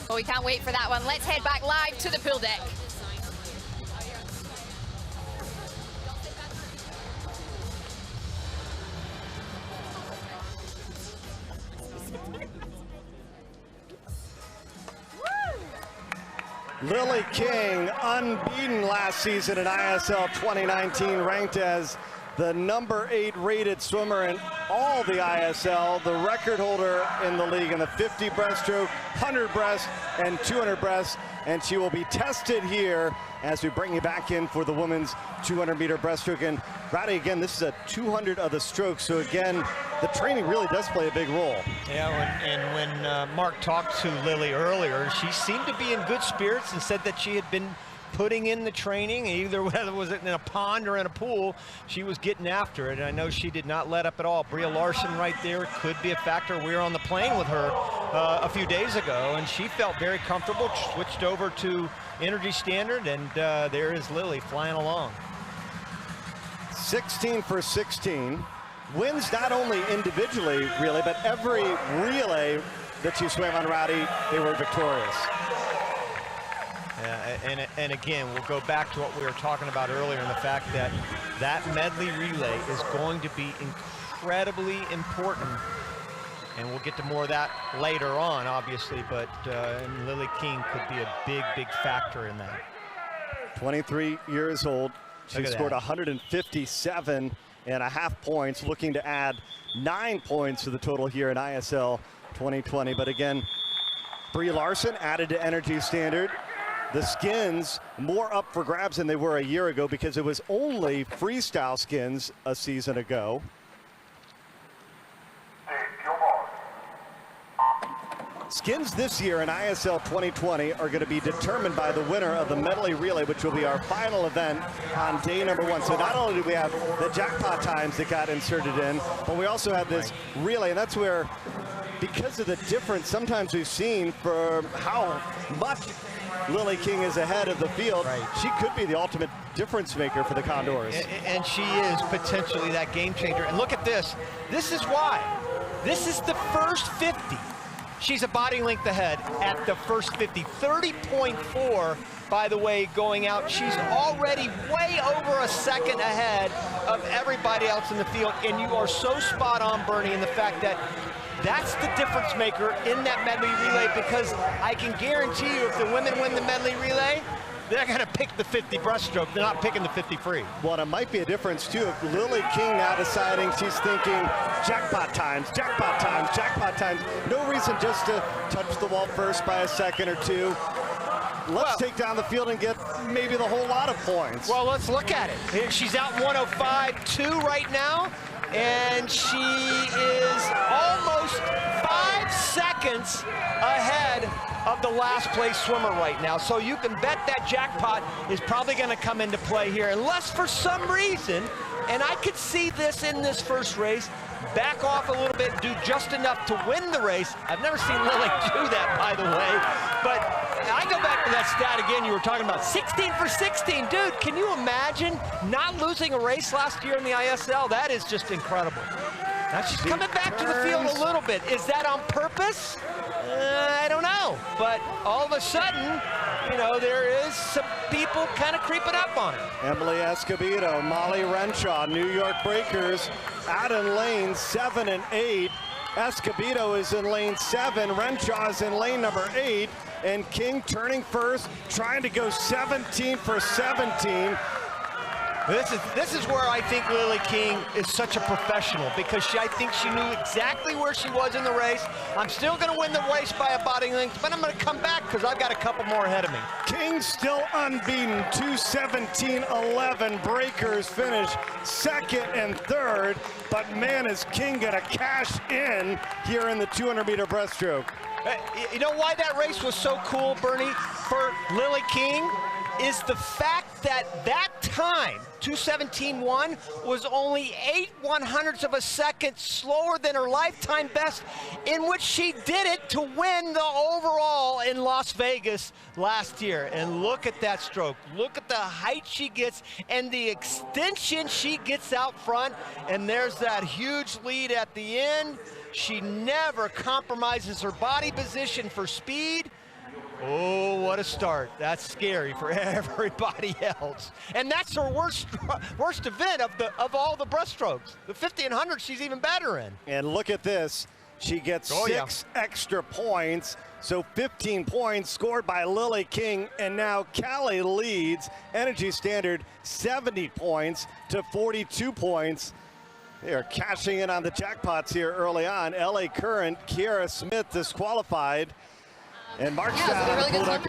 Well, we can't wait for that one. Let's head back live to the pool deck. Lilly King, unbeaten last season in ISL 2019, ranked as the #8 rated swimmer in all the ISL, the record holder in the league in the 50 breaststroke, 100 breast, and 200 breast. And she will be tested here as we bring you back in for the women's 200-meter breaststroke. And Rowdy, again, this is a 200 of the stroke, so again, the training really does play a big role. Yeah, when Mark talked to Lilly earlier, she seemed to be in good spirits and said that she had been putting in the training, either whether it was in a pond or in a pool, she was getting after it. And I know she did not let up at all. Bria Larson right there could be a factor. We were on the plane with her a few days ago, and she felt very comfortable, switched over to Energy Standard, and there is Lilly flying along. 16 for 16. Wins not only individually, really, but every relay that she swam on, Rowdy, they were victorious. And again, we'll go back to what we were talking about earlier, and the fact that that medley relay is going to be incredibly important. And we'll get to more of that later on, obviously, but Lilly King could be a big factor in that. 23 years old. She scored 157.5 points, looking to add 9 points to the total here in ISL 2020. But again, Brie Larson added to Energy Standard. The skins more up for grabs than they were a year ago because it was only freestyle skins a season ago. Skins this year in ISL 2020 are going to be determined by the winner of the medley relay, which will be our final event on day #1. So not only do we have the jackpot times that got inserted in, but we also have this relay, and that's where, because of the difference sometimes we've seen for how much Lilly King is ahead of the field, she could be the ultimate difference maker for the Condors. And she is potentially that game changer. And look at this. This is why. This is the first 50. She's a body length ahead at the first 50. 30.4, by the way, going out. She's already way over a second ahead of everybody else in the field. And you are so spot on, Bernie, in the fact that that's the difference maker in that medley relay, because I can guarantee you if the women win the medley relay, they're going to pick the 50 breaststroke. They're not picking the 50 free. Well, it might be a difference, too, if Lilly King now deciding she's thinking jackpot times, jackpot times, jackpot times. No reason just to touch the wall first by a second or two. Let's take down the field and get maybe the whole lot of points. Well, let's look at it. Here, she's out 105.2 right now, and she is almost 5 seconds ahead of the last place swimmer right now. So you can bet that jackpot is probably going to come into play here, unless for some reason, and I could see this in this first race, back off a little bit, do just enough to win the race. I've never seen Lilly do that, by the way, but I go back to that stat again you were talking about, 16 for 16. Dude, can you imagine not losing a race last year in the ISL? That is just incredible. Now she's coming back to the field a little bit. Is that on purpose? I don't know, but all of a sudden, you know, there is some people kind of creeping up on her. Emily Escobedo, Molly Renshaw, New York Breakers out in lane 7 and 8. Escobedo is in lane 7, Renshaw is in lane #8, and King turning first, trying to go 17 for 17. This is where I think Lilly King is such a professional, because I think she knew exactly where she was in the race. I'm still going to win the race by a body length, but I'm going to come back because I've got a couple more ahead of me. King still unbeaten, 2:17.11. Breakers finish second and third, but man, is King going to cash in here in the 200-meter breaststroke. You know why that race was so cool, Bernie, for Lilly King? Is the fact that that time, 2:17.1, was only 8/100ths of a second slower than her lifetime best, in which she did it to win the overall in Las Vegas last year. And look at that stroke. Look at the height she gets and the extension she gets out front. And there's that huge lead at the end. She never compromises her body position for speed. Oh, what a start. That's scary for everybody else. And that's her worst event of all the breaststrokes. The 50 and 100 she's even better in. And look at this. She gets 6 extra points. So 15 points scored by Lilly King, and now Callie leads Energy Standard 70 points to 42 points. They are cashing in on the jackpots here early on. LA Current, Kiera Smith disqualified, and Markstown really good